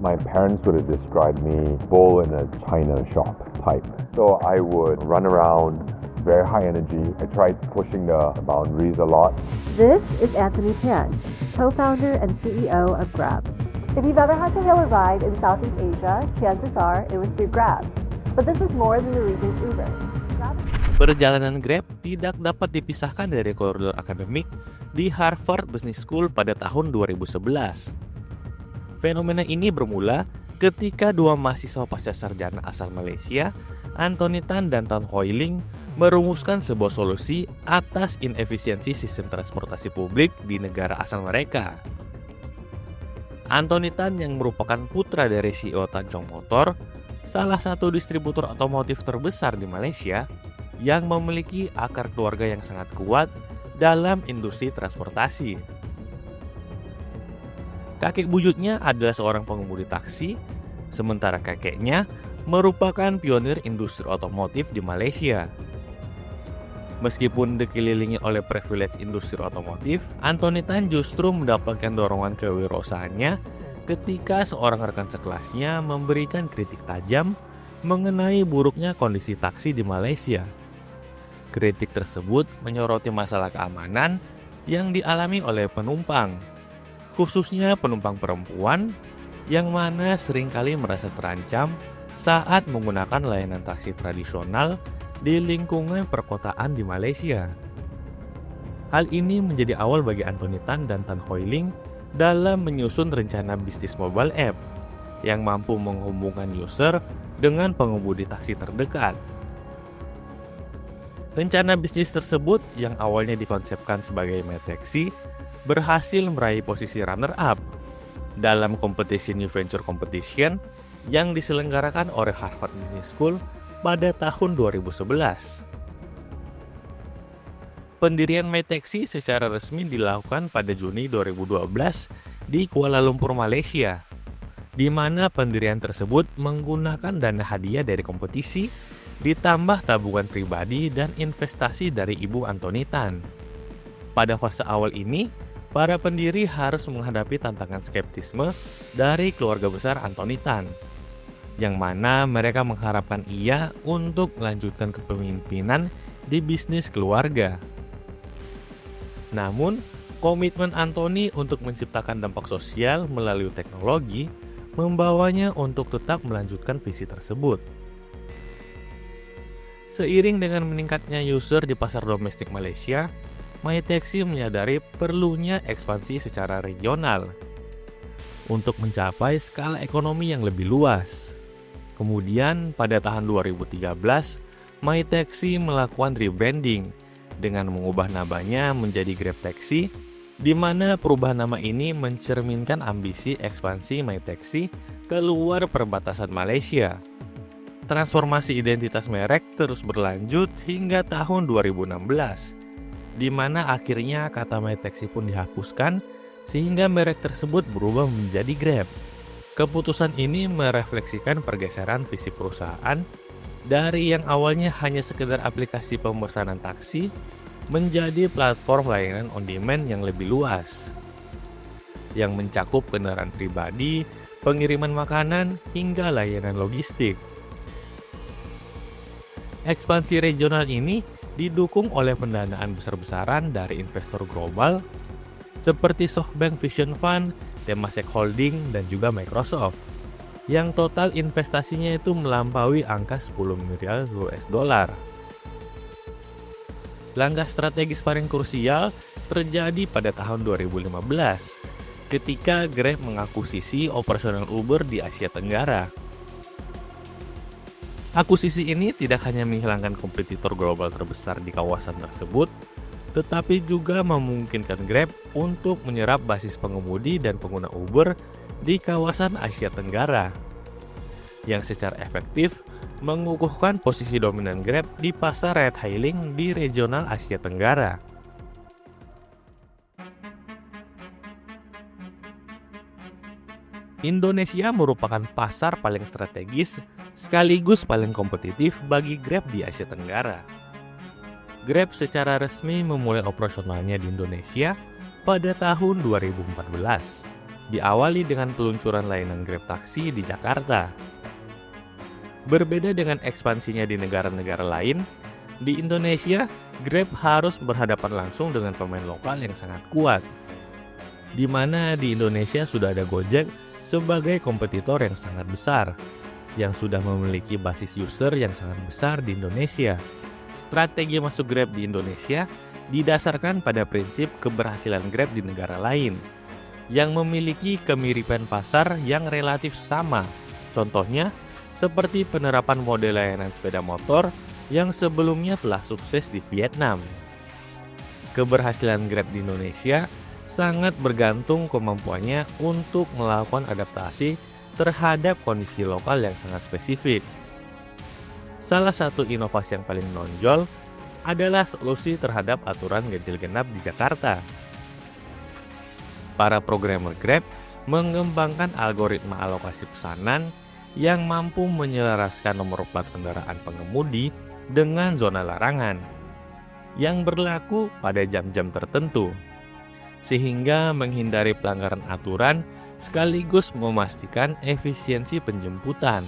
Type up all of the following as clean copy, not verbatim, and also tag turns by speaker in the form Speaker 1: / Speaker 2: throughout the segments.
Speaker 1: My parents would have described me bull in a china shop type. So I would run around, very high energy. I tried pushing the boundaries a lot.
Speaker 2: This is Anthony Tan, co-founder and CEO of Grab. If you've ever had to hail a ride in Southeast Asia, chances are it was through Grab. But this is more than the region's Uber.
Speaker 3: Perjalanan Grab tidak dapat dipisahkan dari koridor akademik di Harvard Business School pada tahun 2011. Fenomena ini bermula ketika dua mahasiswa pasca sarjana asal Malaysia, Anthony Tan dan Tan Hoi Ling, merumuskan sebuah solusi atas inefisiensi sistem transportasi publik di negara asal mereka. Anthony Tan yang merupakan putra dari CEO Tan Chong Motor, salah satu distributor otomotif terbesar di Malaysia yang memiliki akar keluarga yang sangat kuat dalam industri transportasi. Kakek buyutnya adalah seorang pengemudi taksi, sementara kakeknya merupakan pionir industri otomotif di Malaysia. Meskipun dikelilingi oleh privilege industri otomotif, Anthony Tan justru mendapatkan dorongan kewirausahaannya ketika seorang rekan sekelasnya memberikan kritik tajam mengenai buruknya kondisi taksi di Malaysia. Kritik tersebut menyoroti masalah keamanan yang dialami oleh penumpang, khususnya penumpang perempuan yang mana seringkali merasa terancam saat menggunakan layanan taksi tradisional di lingkungan perkotaan di Malaysia. Hal ini menjadi awal bagi Anthony Tan dan Tan Hoi Ling dalam menyusun rencana bisnis mobile app yang mampu menghubungkan user dengan pengemudi taksi terdekat. Rencana bisnis tersebut yang awalnya dikonsepkan sebagai MyTaxi berhasil meraih posisi runner-up dalam kompetisi New Venture Competition yang diselenggarakan oleh Harvard Business School pada tahun 2011. Pendirian MyTaxi secara resmi dilakukan pada Juni 2012 di Kuala Lumpur, Malaysia, di mana pendirian tersebut menggunakan dana hadiah dari kompetisi ditambah tabungan pribadi dan investasi dari ibu Anthony Tan. Pada fase awal ini, para pendiri harus menghadapi tantangan skeptisme dari keluarga besar Anthony Tan, yang mana mereka mengharapkan ia untuk melanjutkan kepemimpinan di bisnis keluarga. Namun, komitmen Anthony untuk menciptakan dampak sosial melalui teknologi membawanya untuk tetap melanjutkan visi tersebut. Seiring dengan meningkatnya user di pasar domestik Malaysia, MyTaxi menyadari perlunya ekspansi secara regional untuk mencapai skala ekonomi yang lebih luas. Kemudian pada tahun 2013, MyTaxi melakukan rebranding dengan mengubah namanya menjadi Grab Taxi, di mana perubahan nama ini mencerminkan ambisi ekspansi MyTaxi keluar perbatasan Malaysia. Transformasi identitas merek terus berlanjut hingga tahun 2016, di mana akhirnya kata MyTaxi pun dihapuskan sehingga merek tersebut berubah menjadi Grab. Keputusan ini merefleksikan pergeseran visi perusahaan dari yang awalnya hanya sekedar aplikasi pemesanan taksi menjadi platform layanan on demand yang lebih luas, yang mencakup kendaraan pribadi, pengiriman makanan, hingga layanan logistik. Ekspansi regional ini didukung oleh pendanaan besar-besaran dari investor global seperti SoftBank Vision Fund, Temasek Holding, dan juga Microsoft, yang total investasinya itu melampaui angka 10 miliar US dollar. Langkah strategis paling krusial terjadi pada tahun 2015 ketika Grab mengakuisisi operasional Uber di Asia Tenggara. Akuisisi ini tidak hanya menghilangkan kompetitor global terbesar di kawasan tersebut, tetapi juga memungkinkan Grab untuk menyerap basis pengemudi dan pengguna Uber di kawasan Asia Tenggara, yang secara efektif mengukuhkan posisi dominan Grab di pasar ride-hailing di regional Asia Tenggara. Indonesia merupakan pasar paling strategis sekaligus paling kompetitif bagi Grab di Asia Tenggara. Grab secara resmi memulai operasionalnya di Indonesia pada tahun 2014 diawali dengan peluncuran layanan Grab Taksi di Jakarta. Berbeda dengan ekspansinya di negara-negara lain, di Indonesia, Grab harus berhadapan langsung dengan pemain lokal yang sangat kuat. Di mana di Indonesia sudah ada Gojek sebagai kompetitor yang sangat besar, yang sudah memiliki basis user yang sangat besar di Indonesia. Strategi masuk Grab di Indonesia didasarkan pada prinsip keberhasilan Grab di negara lain, yang memiliki kemiripan pasar yang relatif sama. Contohnya, seperti penerapan model layanan sepeda motor yang sebelumnya telah sukses di Vietnam. Keberhasilan Grab di Indonesia sangat bergantung kemampuannya untuk melakukan adaptasi terhadap kondisi lokal yang sangat spesifik. Salah satu inovasi yang paling menonjol adalah solusi terhadap aturan ganjil genap di Jakarta. Para programmer Grab mengembangkan algoritma alokasi pesanan yang mampu menyelaraskan nomor plat kendaraan pengemudi dengan zona larangan yang berlaku pada jam-jam tertentu, sehingga menghindari pelanggaran aturan sekaligus memastikan efisiensi penjemputan.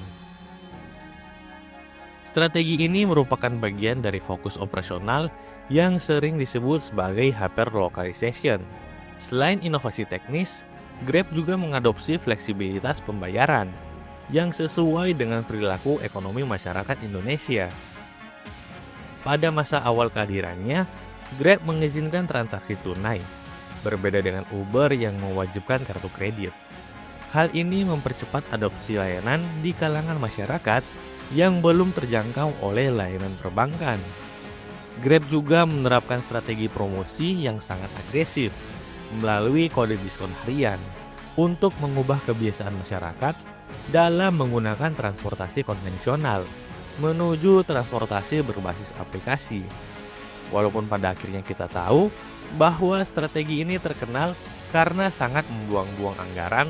Speaker 3: Strategi ini merupakan bagian dari fokus operasional yang sering disebut sebagai hyper-localization. Selain inovasi teknis, Grab juga mengadopsi fleksibilitas pembayaran yang sesuai dengan perilaku ekonomi masyarakat Indonesia. Pada masa awal kehadirannya, Grab mengizinkan transaksi tunai, berbeda dengan Uber yang mewajibkan kartu kredit. Hal ini mempercepat adopsi layanan di kalangan masyarakat yang belum terjangkau oleh layanan perbankan. Grab juga menerapkan strategi promosi yang sangat agresif melalui kode diskon harian untuk mengubah kebiasaan masyarakat dalam menggunakan transportasi konvensional menuju transportasi berbasis aplikasi. Walaupun pada akhirnya kita tahu bahwa strategi ini terkenal karena sangat membuang-buang anggaran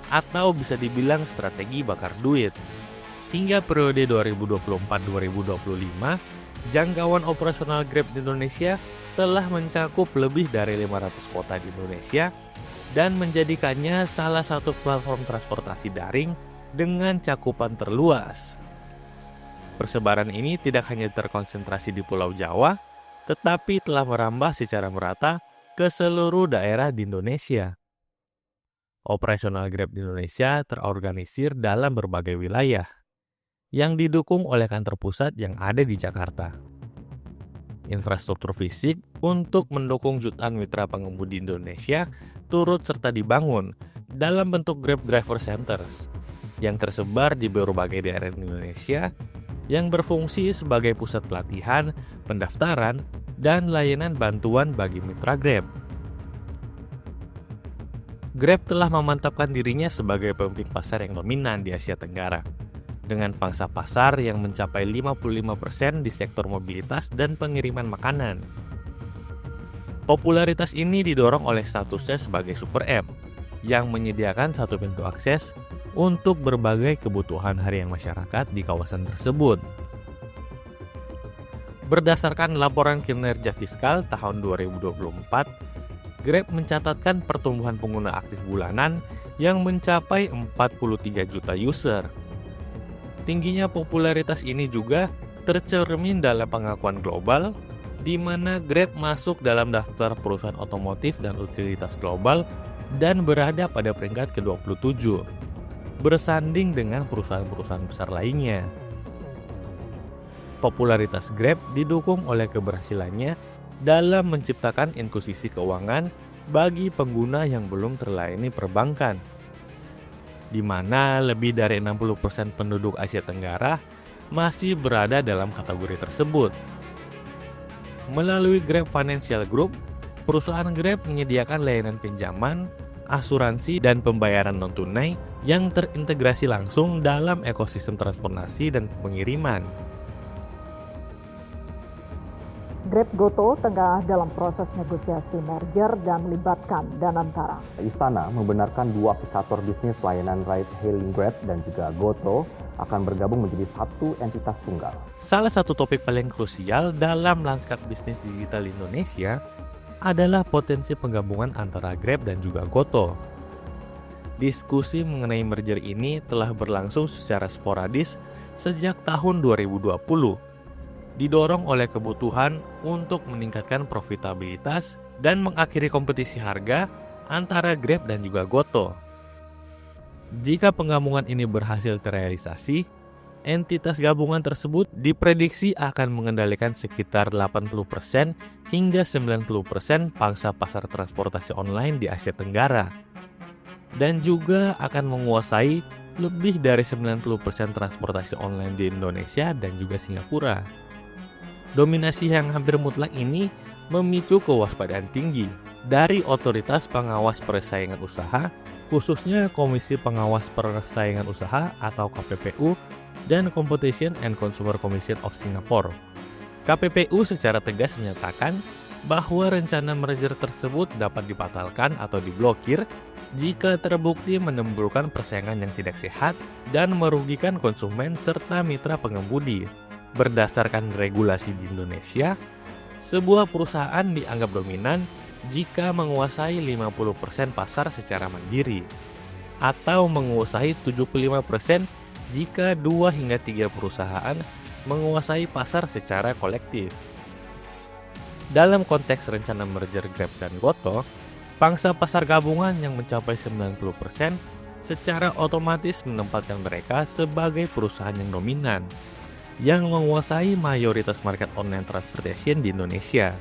Speaker 3: atau bisa dibilang strategi bakar duit. Hingga periode 2024-2025, jangkauan operasional Grab di Indonesia telah mencakup lebih dari 500 kota di Indonesia dan menjadikannya salah satu platform transportasi daring dengan cakupan terluas. Persebaran ini tidak hanya terkonsentrasi di Pulau Jawa, tetapi telah merambah secara merata ke seluruh daerah di Indonesia. Operasional Grab di Indonesia terorganisir dalam berbagai wilayah, yang didukung oleh kantor pusat yang ada di Jakarta. Infrastruktur fisik untuk mendukung jutaan mitra pengemudi Indonesia turut serta dibangun dalam bentuk Grab Driver Centers yang tersebar di berbagai daerah di Indonesia yang berfungsi sebagai pusat pelatihan, pendaftaran, dan layanan bantuan bagi mitra Grab. Grab telah memantapkan dirinya sebagai pemimpin pasar yang dominan di Asia Tenggara, dengan pangsa pasar yang mencapai 55% di sektor mobilitas dan pengiriman makanan. Popularitas ini didorong oleh statusnya sebagai super app yang menyediakan satu pintu akses untuk berbagai kebutuhan harian masyarakat di kawasan tersebut. Berdasarkan laporan kinerja fiskal tahun 2024, Grab mencatatkan pertumbuhan pengguna aktif bulanan yang mencapai 43 juta user. Tingginya popularitas ini juga tercermin dalam pengakuan global, di mana Grab masuk dalam daftar perusahaan otomotif dan utilitas global dan berada pada peringkat ke-27, bersanding dengan perusahaan-perusahaan besar lainnya. Popularitas Grab didukung oleh keberhasilannya dalam menciptakan inklusi keuangan bagi pengguna yang belum terlayani perbankan, di mana lebih dari 60% penduduk Asia Tenggara masih berada dalam kategori tersebut. Melalui Grab Financial Group, perusahaan Grab menyediakan layanan pinjaman, asuransi, dan pembayaran non-tunai yang terintegrasi langsung dalam ekosistem transportasi dan pengiriman.
Speaker 4: Grab Gotoh tengah dalam proses negosiasi merger dan melibatkan Danantara.
Speaker 5: Istana membenarkan dua aplikator bisnis layanan ride-hailing Grab dan juga Gotoh akan bergabung menjadi satu entitas tunggal.
Speaker 3: Salah satu topik paling krusial dalam lanskap bisnis digital Indonesia adalah potensi penggabungan antara Grab dan juga Gotoh. Diskusi mengenai merger ini telah berlangsung secara sporadis sejak tahun 2020, didorong oleh kebutuhan untuk meningkatkan profitabilitas dan mengakhiri kompetisi harga antara Grab dan juga Goto. Jika penggabungan ini berhasil terrealisasi, entitas gabungan tersebut diprediksi akan mengendalikan sekitar 80% hingga 90% pangsa pasar transportasi online di Asia Tenggara, dan juga akan menguasai lebih dari 90% transportasi online di Indonesia dan juga Singapura. Dominasi yang hampir mutlak ini memicu kewaspadaan tinggi dari otoritas pengawas persaingan usaha, khususnya Komisi Pengawas Persaingan Usaha atau KPPU dan Competition and Consumer Commission of Singapore. KPPU secara tegas menyatakan bahwa rencana merger tersebut dapat dibatalkan atau diblokir jika terbukti menimbulkan persaingan yang tidak sehat dan merugikan konsumen serta mitra pengemudi. Berdasarkan regulasi di Indonesia, sebuah perusahaan dianggap dominan jika menguasai 50% pasar secara mandiri atau menguasai 75% jika 2 hingga 3 perusahaan menguasai pasar secara kolektif. Dalam konteks rencana merger Grab dan Goto, pangsa pasar gabungan yang mencapai 90% secara otomatis menempatkan mereka sebagai perusahaan yang dominan, yang menguasai mayoritas market online transportation di Indonesia.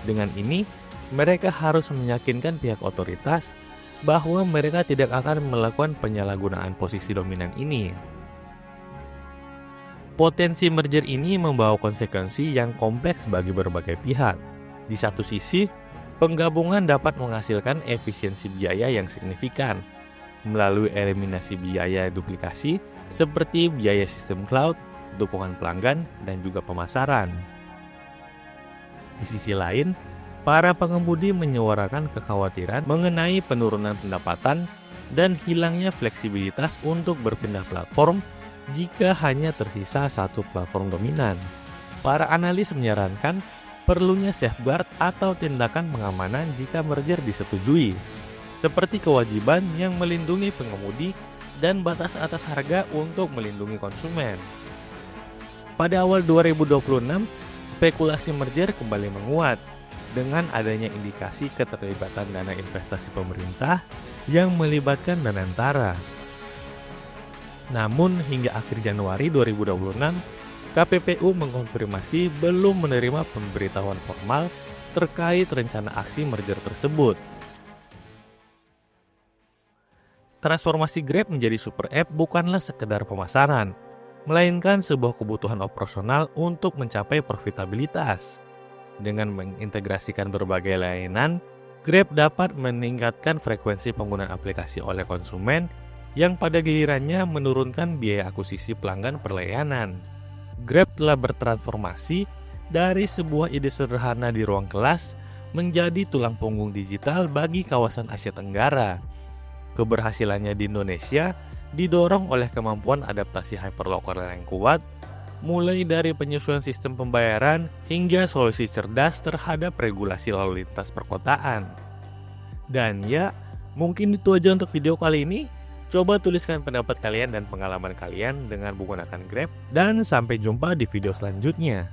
Speaker 3: Dengan ini, mereka harus meyakinkan pihak otoritas bahwa mereka tidak akan melakukan penyalahgunaan posisi dominan ini. Potensi merger ini membawa konsekuensi yang kompleks bagi berbagai pihak. Di satu sisi, penggabungan dapat menghasilkan efisiensi biaya yang signifikan melalui eliminasi biaya duplikasi seperti biaya sistem cloud, dukungan pelanggan, dan juga pemasaran. Di sisi lain, para pengemudi menyuarakan kekhawatiran mengenai penurunan pendapatan dan hilangnya fleksibilitas untuk berpindah platform jika hanya tersisa satu platform dominan. Para analis menyarankan perlunya safeguard atau tindakan pengamanan jika merger disetujui, seperti kewajiban yang melindungi pengemudi dan batas atas harga untuk melindungi konsumen. Pada awal 2026, spekulasi merger kembali menguat dengan adanya indikasi keterlibatan dana investasi pemerintah yang melibatkan Danantara. Namun hingga akhir Januari 2026, KPPU mengkonfirmasi belum menerima pemberitahuan formal terkait rencana aksi merger tersebut. Transformasi Grab menjadi super app bukanlah sekedar pemasaran, melainkan sebuah kebutuhan operasional untuk mencapai profitabilitas. Dengan mengintegrasikan berbagai layanan, Grab dapat meningkatkan frekuensi penggunaan aplikasi oleh konsumen yang pada gilirannya menurunkan biaya akuisisi pelanggan per layanan. Grab telah bertransformasi dari sebuah ide sederhana di ruang kelas menjadi tulang punggung digital bagi kawasan Asia Tenggara. Keberhasilannya di Indonesia didorong oleh kemampuan adaptasi hyperlocal yang kuat, mulai dari penyesuaian sistem pembayaran hingga solusi cerdas terhadap regulasi lalu lintas perkotaan. Dan ya, mungkin itu aja untuk video kali ini. Coba tuliskan pendapat kalian dan pengalaman kalian dengan menggunakan Grab, dan sampai jumpa di video selanjutnya.